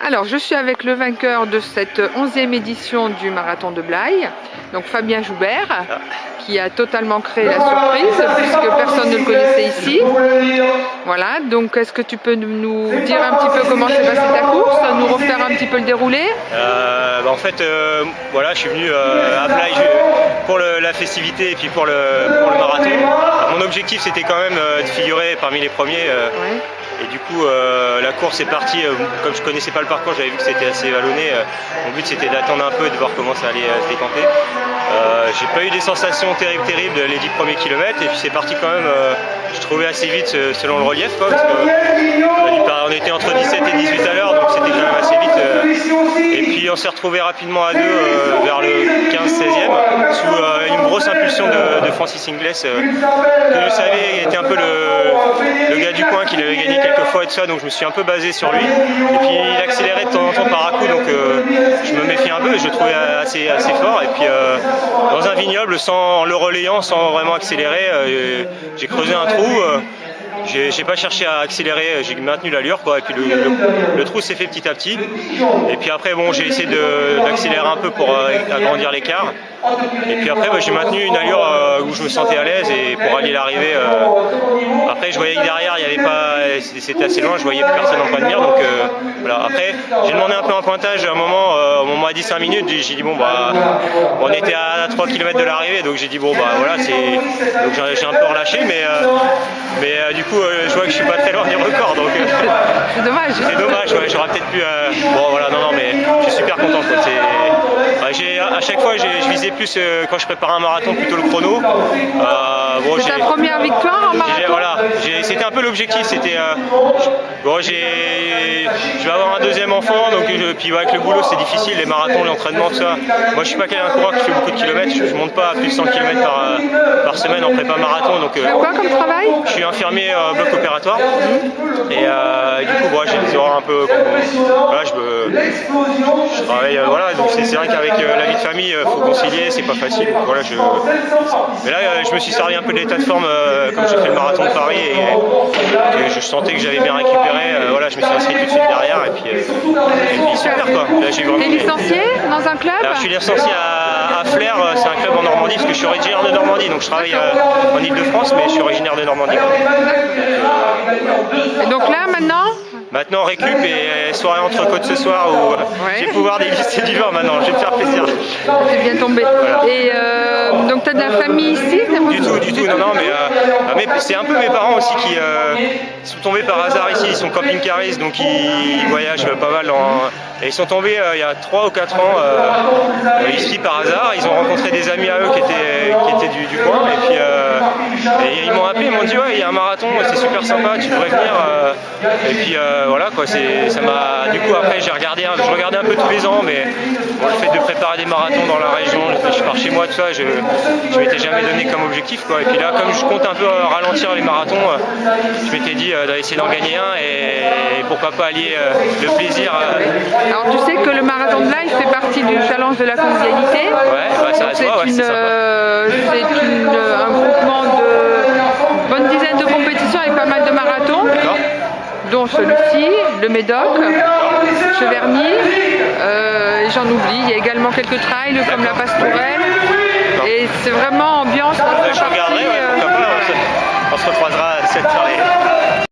Alors, je suis avec le vainqueur de cette 11e édition du marathon de Blaye, donc Fabien Joubert, qui a totalement créé la surprise, puisque personne ne le connaissait ici. Voilà, donc est-ce que tu peux nous dire un petit peu comment s'est passée ta course, nous refaire un petit peu le déroulé? En fait, voilà, je suis venu à Blaye pour la festivité et puis pour le marathon. Mon objectif, c'était quand même de figurer parmi les premiers. Ouais. Et du coup, la course est partie, comme je connaissais pas le parcours, j'avais vu que c'était assez vallonné. Mon but c'était d'attendre un peu et de voir comment ça allait se décanter. J'ai pas eu des sensations terribles les 10 premiers kilomètres, et puis c'est parti quand même, je trouvais assez vite selon le relief, quoi, parce que on était entre 17 et 18 à l'heure, donc c'était quand même assez vite. Et puis on s'est retrouvé rapidement à deux vers le 15-16e, sous une grosse impulsion de Francis Ingles, que je savais était un peu le gars du coin, qu'il avait gagné quelques fois et tout ça, donc je me suis un peu basé sur lui. Et puis il accélérait de temps en temps par à coup, donc je me méfiais un peu, et je le trouvais assez fort. Et puis dans un vignoble, sans le relayant, sans vraiment accélérer, j'ai creusé un trou. J'ai pas cherché à accélérer, j'ai maintenu l'allure, quoi, et puis le trou s'est fait petit à petit. Et puis après, bon, j'ai essayé d'accélérer un peu pour agrandir l'écart. Et puis après, j'ai maintenu une allure où je me sentais à l'aise, et pour aller l'arrivée. Après, je voyais que derrière, il y avait pas, c'était assez loin, je voyais personne en point de mire, donc voilà. Après, j'ai demandé un peu un pointage à un moment, au moment à 10-5 minutes, j'ai dit bon bah, on était à 3 km de l'arrivée, donc j'ai dit bon bah voilà, donc j'ai un peu relâché, mais du coup, je vois que je suis pas très loin du record, donc c'est dommage. C'est dommage, ouais, j'aurais peut-être pu. Bon voilà, non, mais je suis super content, quoi. À chaque fois, je visais plus quand je prépare un marathon, plutôt le chrono. C'est ta première victoire en marathon? Voilà, c'était un peu l'objectif. C'était je vais avoir un deuxième enfant, donc puis avec le boulot c'est difficile, les marathons, l'entraînement, tout ça. Moi je suis pas un coureur qui fait beaucoup de kilomètres, je monte pas à plus de 100 km par semaine en prépa marathon. Donc quoi comme travail? Je suis infirmier bloc opératoire, et du coup j'ai des horaires un peu. Voilà, je travaille, voilà, donc c'est vrai qu'avec la vie de famille, faut concilier, c'est pas facile. Donc, voilà, mais là je me suis servi un peu de l'état de forme comme j'ai fait le marathon de Paris, et je sentais que j'avais bien récupéré. Voilà, je me suis inscrit tout de suite derrière, et puis super, quoi. T'es licencié dans un club? Alors, je suis licencié à Flers, c'est un club en Normandie, parce que je suis originaire de Normandie, donc je travaille en Ile-de-France, mais je suis originaire de Normandie. Et donc là maintenant récup et soirée entrecôte ce soir où je vais pouvoir déguster du vin maintenant, je vais me faire plaisir. C'est bien tombé. Voilà. Et donc tu as de la famille ici? Du tout, non, mais c'est un peu mes parents aussi qui sont tombés par hasard ici, ils sont camping-caristes, donc ils voyagent pas mal, et ils sont tombés il y a 3 ou 4 ans ici par hasard. Ils ont rencontré des amis à eux qui étaient du coin, et puis et ils m'ont appelé, ils m'ont dit ouais, il y a un marathon, c'est super sympa, tu devrais venir. Et puis voilà, quoi, ça m'a. Du coup après je regardais un peu tous les ans, mais bon, le fait de préparer des marathons dans la région, je pars chez moi, tout ça, je m'étais jamais donné comme objectif, quoi. Et puis là, comme je compte un peu ralentir les marathons, je m'étais dit d'essayer d'en gagner un, et pourquoi pas allier le plaisir. Alors tu sais que le marathon de Blaye fait partie du challenge de la convivialité. Ouais, ça reste c'est un groupement de bonne dizaine de compétitions avec pas mal de marathons, dont celui-ci, le Médoc, Cheverny, j'en oublie, il y a également quelques trails comme la Pastourelle, et c'est vraiment ambiance. Je regarderai, on se recroisera cette soirée.